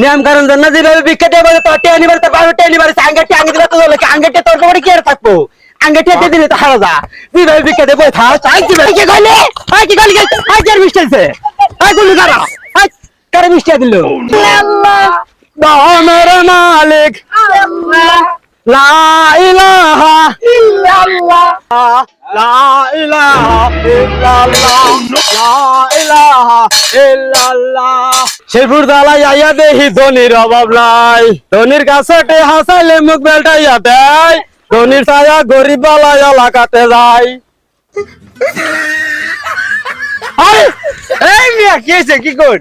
নিয়ম কারণ জন্য যেভাবে ভিক্ষা দেবো তো টেনি বাড়তে পারবে টেনি বাড়তে আঙ্গাটি আঙ্গি দিলে তো লোকে আঙ্গাটি তোর পরে কি আর থাকবো আঙ্গাটি দিয়ে দিলে তো হারা যা যেভাবে ভিক্ষা দেবো থাক চাই কি কি কইলে কি কইলি আর মিষ্টিছে গুলি করা কারে মিষ্টি দিল আল্লাহ দামের মালিক লা ইলাহা ইল্লাল্লাহ লা ইলাহা ইল্লাল্লাহ লা ইলাহা ইল্লাল্লাহ শেরপুর দালাই আইয়া দেহি ধনির অভাব নাই ধনির কাছে হাসাইলে মুখ বেলটাইয়া দেয় ধনির ছায়া গরিব বালাই এলাকাতে যায় আরে এই মিয়া কি হইছে কি কর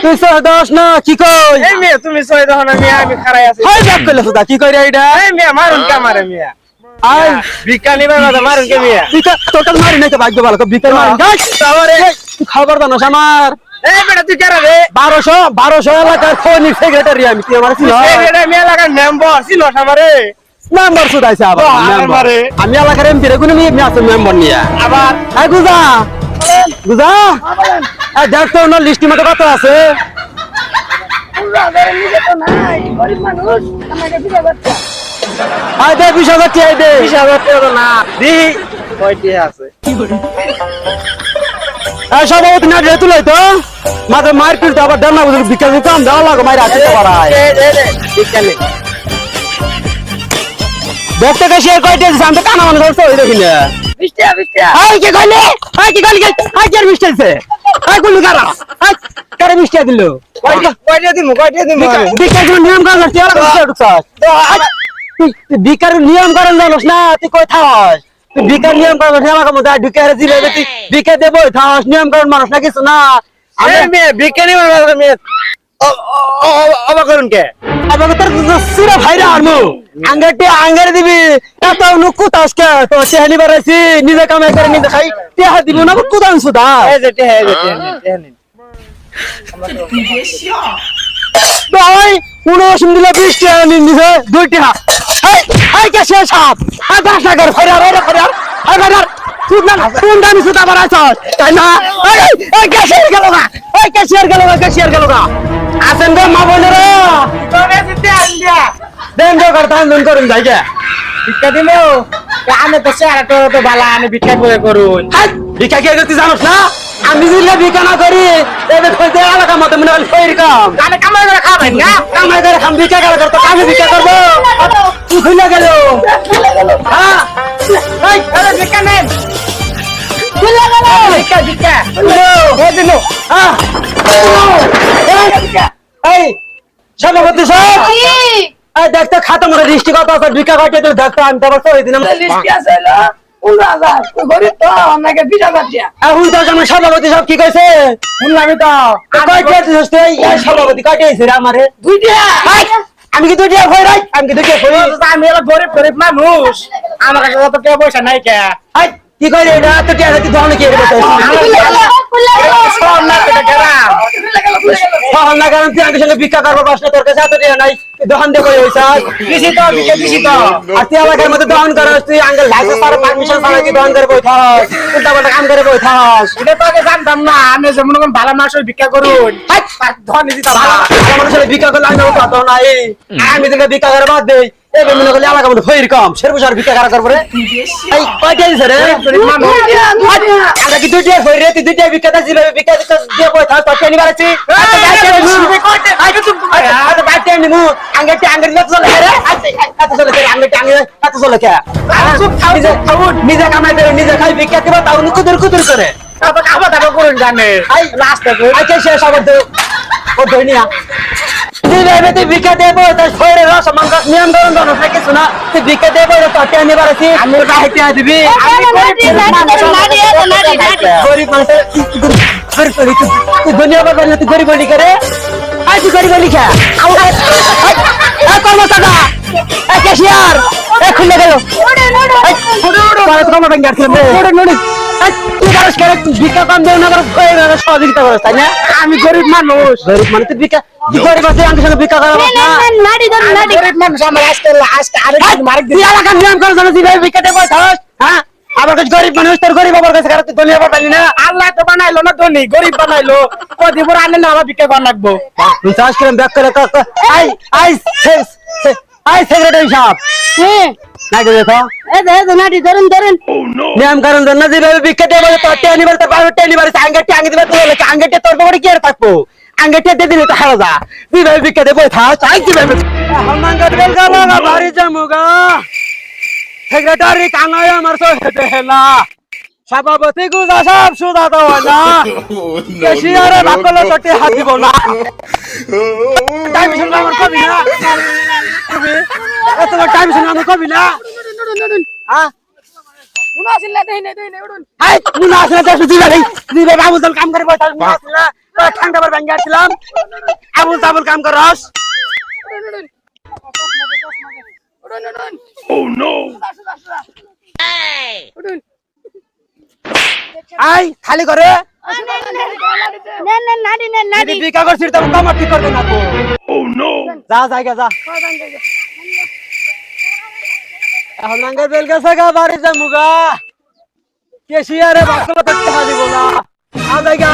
তুই সহদাস না কি কই এই মিয়া তুমি সহদাস না মিয়া আমি খারাই আছি হাই ব্যাক কইলে সুদা কি কই রে এইডা এই মিয়া মারুন কা মারে মিয়া আই ভিক্ষা নিবা না মারুন কে মিয়া ভিক্ষা তোকে মারি নাই তো ভাগ্য ভালো ভিক্ষা মারি গাছ তাওরে তুই খবর দাও আমার এই বেটা তুই কেরা রে 1200 এলাকার খনি সেক্রেটারি আমি তুই আমার চিনো সেক্রেটারি আমি এলাকার মেম্বার চিনো আমারে মেম্বার সুদাইছে আবার মেম্বার আমি এলাকার এমপি রে কোন আমি আছে মেম্বার নিয়া আবার এই গুজা গুজা এই দেখতো না লিস্ট মতে কত আছে পুরা নিজে তো নাই গরিব মানুষ আমাকে দিতে পারছে আই দে 20000 টাকা দে 20000 টাকা না দি কয়টি আছে এই সভাপতি না রে তুলাই তো মাঝে মার কিনতে আবার দেনা বুঝলি বিকাশ কাম দেওয়া লাগো মাইরা আছে তো বাড়াই দে বিকালে দেখতে কে শেয়ার কয়টি আছে আমি তো কানা মনে করছো ওই দেখি না 20 টাকা আই কি কইলে কি আর মিষ্টিছে আই গুলি করা কারে মিষ্টি দিল কয়টা দিমু বিকাশ নিয়ম কাজ আছে আর কিছু ঢুকছস বিকার নিয়ম করেন জানোস না তুই কই থাস তুই বিকার নিয়ম করেন এলাকার মধ্যে ঢুকে দিলে তুই বিকে দেবই থাস নিয়ম করেন মানুষ না কিছু না আমি বিকে নিয়ম অবাক করুন কে অবাক তোর সিরা ভাইরা আনমু আঙ্গারে দিবি এত নুকু তাসকে তো চেহানি বাড়াইছি নিজে কামাই করে নিজে খাই টেহা দিব না কুদান সুদা এই যে টেহা ভাই কোন অসুবিধা 20 টাকা নিন দিছে 2 টাকা এই কেসে সাপ আর 10 টাকার ফেরার তুই না কোন দামি সুতা বাড়াইছ তাই না এই কেসের গেল না আসেন গো মা বোনেরা তবে জিতে আন্দিয়া দেন গো করতাম দুন করুন যাইকে ভিক্ষা দিমু আমি তো চেহারা তো বালা আমি ভিক্ষা করে করুন ভিক্ষা কে করতে জানোস না আমি যদি ভিক্ষা না করি তবে কইতে এলাকা মতে মনে হয় ফের কাম আমি কামাই করে খাবেন না কামাই করে খাম ভিক্ষা করে তো আমি ভিক্ষা করব তুই ভুলে গেল হ্যাঁ এই আরে ভিক্ষা নেন ভুলে গেল ভিক্ষা এই দিনো হ্যাঁ এই সভাপতি সাহেব এই দেখতে খাতা মরে দৃষ্টি কত আছে ভিক্ষা কাটিয়ে তুই দেখতে আমি তো ওই দিন লিস্ট আছে না 15000 তুই গরিব তো আমাকে 20000 দিয়া এখন তো জানো সভাপতি সব কি কইছে শুনলামই তো কয়টা দিছিস তুই এই সভাপতি কাটিয়েছে রে আমারে 2 টাকা আমি কি 2 টাকা কই রাই আমি কি 2 টাকা কই আমি হলো গরিব মানুষ আমার কাছে তো টাকা পয়সা নাই কে এই কি কই রে এটা তো টাকা তুই ধন কি রে সব না তো গরাম সব না গরাম তুই আমার সঙ্গে ভিক্ষা করব বাসনা তোর কাছে এত টাকা নাই দহন দে কই হইছা দিছি তো ভিক্ষা দিছি তো আর তুই এলাকার মধ্যে দহন করস তুই আঙ্গল লাইসেন্স ছাড়া পারমিশন ছাড়া কি দহন করে বই থাস উল্টা পাল্টা কাম করে বই থাস এটা তো আগে জানতাম না আমি যেমন কোন ভালো মানুষ ভিক্ষা করুন ধন দিছি তা ভালো মানুষের ভিক্ষা করলে আমি কত নাই আমি তোকে ভিক্ষা করে বাদ দেই এই মনে করলে এলাকার মধ্যে ফের কম শেরপুর ভিক্ষা করা করব রে এই কয়টা দিছ রে আমরা কি 2 টাকা ফের রে তুই 2 টাকা ভিক্ষা দিছিস ভিক্ষা দিয়ে বই থাস তো কেনি বাড়াছি আচ্ছা বাইতে নিমু আঙ্গাটি লোক চলে রে এত চলে কে আঙ্গাটি এত চলে কে নিজে কামাই করে নিজে খাই ভিক্ষা দিবা তাও কুদুর করে তারপর খাওয়া দাওয়া করুন জানে এই লাস্টে আচ্ছা শেষ আবার তো ও দইনিয়া তুই ভিক্ষা দেবো তার শরীরে রস মাংস নিয়ম ধরুন ধরুন কিছু না তুই ভিক্ষা দেবো তো টেনে বাড়াছি আমি রাইতে দিবি গরিব মানুষ তুই দুনিয়া বাবা তুই গরিব বলি করে আই তুই গরিব বলি খা কর্মচারী ক্যাশিয়ার খুলে গেল ভিক্ষা কম দেয় না সহযোগিতা করে তাই না আমি গরিব মানুষ তুই ভিক্ষা গরিব আছে আমার সঙ্গে ভিক্ষা করা গরিব মানুষ আমার আজকে আরেক নিয়ম করে জানো ভিক্ষা দেবো হ্যাঁ আমার কাছে গরিব মানুষ, তোর গরিব আমার কাছে তুই ধনী হবার পারলি না। আল্লাহ তো বানাইলো না ধনী, গরিব বানাইলো। কদি পর আনে না আমার ভিক্ষা কর লাগবো। তুই চাষ করে ব্যাক করে আই আই আই সেক্রেটারি সাহেব না কে দেখো নাটি ধরেন ধরেন নিয়ম কারণ জন্য যেভাবে ভিক্ষা দেবো তোর টেনি বাড়ি, তোর বারো টেনি বাড়ি, আঙ্গেটি আঙ্গি দিবে, তোর আঙ্গেটি তোর পকেটে কি আর থাকবো, আঙ্গেটি দিয়ে দিলে তো হারা যা, যেভাবে ভিক্ষা দেবো থাক চাই যেভাবে হামাঙ্গার বেল গালা না বাড়ি জামুগা সেক্রেটারি কানায় আমার সব হেঁটে হেলা সভাপতি গুজা সব সুদা দেওয়া না কেশিয়ারে বাকলে চটে হাত দিব না টাইম শুনলে আমার কবি না কবি তোমার টাইম শুনলে আমার কবি না হ্যাঁ মুনা আসিল্লা দেই নাই উড়ুন হাই মুনা আসলে দেখ দিবে আবুল তাবুল কাম করে বসে মুনা আসলে ঠান্ডা বার ভাঙ্গা ছিলাম আবুল তাবুল কাম করস উড়ুন Oh no! উড়ুন আই খালি করে নেন নাটি যদি বিকা করছিস তবে কামার ঠিক করবে না তো Oh no! যা জায়গা যা এখন নাঙ্গা বেল গেছে গা বাড়ি যা মুগা কেশিয়ারে বাকলে করতে হাজিব না আ জায়গা